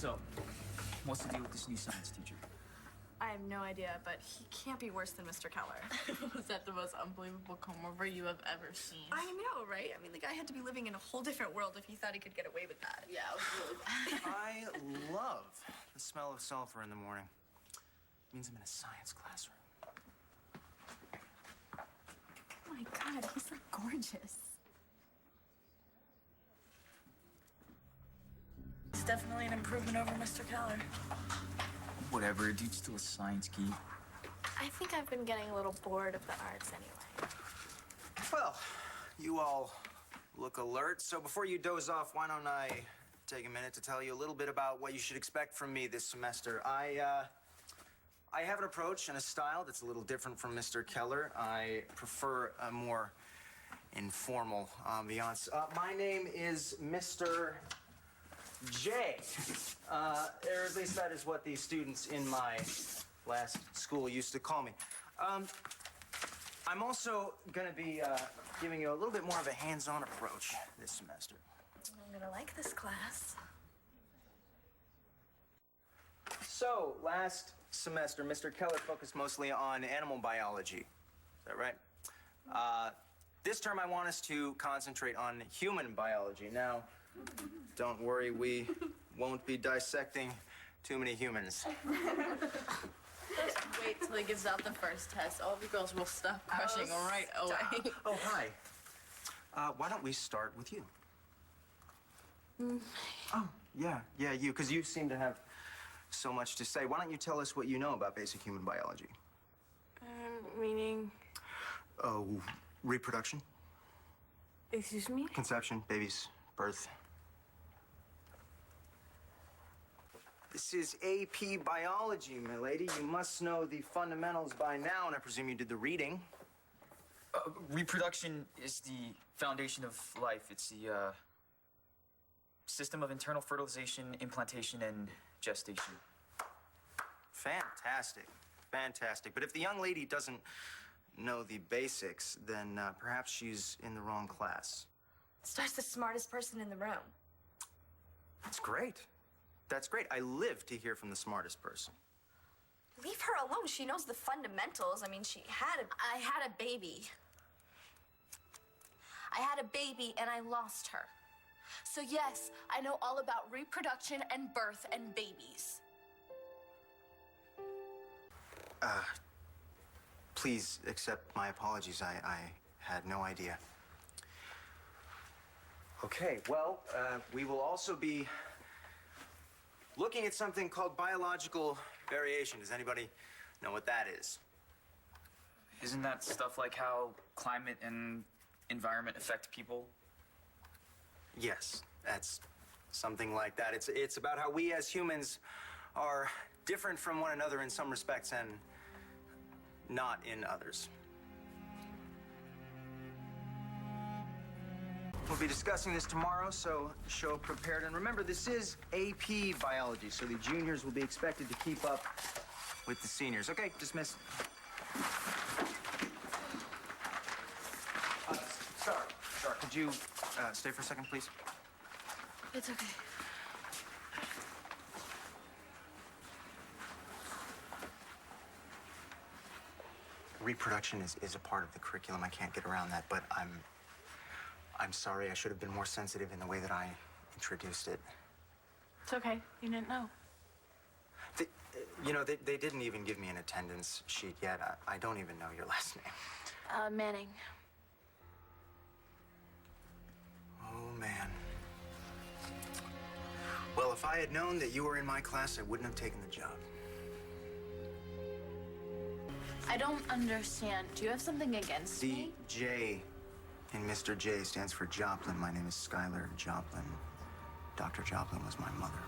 So, what's the deal with this new science teacher? I have no idea, but he can't be worse than Mr. Keller. Was that the most unbelievable comb-over you have ever seen? I know, right? I mean, the guy had to be living in a whole different world if he thought he could get away with that. Yeah, it was really bad. I love the smell of sulfur in the morning. It means I'm in a science classroom. Oh my God, he's like gorgeous. It's definitely an improvement over Mr. Keller. Whatever, dude's still a science geek. I think I've been getting a little bored of the arts anyway. Well, you all look alert, so before you doze off, why don't I take a minute to tell you a little bit about what you should expect from me this semester. I have an approach and a style that's a little different from Mr. Keller. I prefer a more informal ambiance. My name is Mr. J. Or at least that is what the students in my last school used to call me. I'm also going to be giving you a little bit more of a hands-on approach this semester. I'm gonna like this class. So, last semester, Mr. Keller focused mostly on animal biology. Is that right? This term, I want us to concentrate on human biology. Now, don't worry, we won't be dissecting too many humans. Just wait till he gives out the first test. All the girls will stop crushing right away. Oh, hi. Why don't we start with you? Oh, yeah, you, because you seem to have so much to say. Why don't you tell us what you know about basic human biology? Meaning? Oh, reproduction, Excuse me? conception, babies, birth. This is AP biology, my lady. You must know the fundamentals by now, and I presume you did the reading. Reproduction is the foundation of life. It's the system of internal fertilization, implantation, and gestation. Fantastic. Fantastic. But if the young lady doesn't know the basics, then perhaps she's in the wrong class. Star's the smartest person in the room. That's great. That's great. I live to hear from the smartest person. Leave her alone. She knows the fundamentals. I mean, I had a baby. I had a baby and I lost her. So yes, I know all about reproduction and birth and babies. Please accept my apologies. I had no idea. Okay, well, we will also be looking at something called biological variation. Does anybody know what that is? Isn't that stuff like how climate and environment affect people? Yes, that's something like that. It's about how we as humans are different from one another in some respects and not in others. We'll be discussing this tomorrow, so show prepared. And remember, this is AP biology, so the juniors will be expected to keep up with the seniors. Okay, dismissed. Sorry, could you stay for a second, please? It's okay. Reproduction is a part of the curriculum. I can't get around that, but I'm sorry. I should have been more sensitive in the way that I introduced it. It's okay. You didn't know. They didn't even give me an attendance sheet yet. I don't even know your last name. Manning. Oh, man. Well, if I had known that you were in my class, I wouldn't have taken the job. I don't understand. Do you have something against me? The J in Mr. J stands for Joplin. My name is Schuyler Joplin. Dr. Joplin was my mother.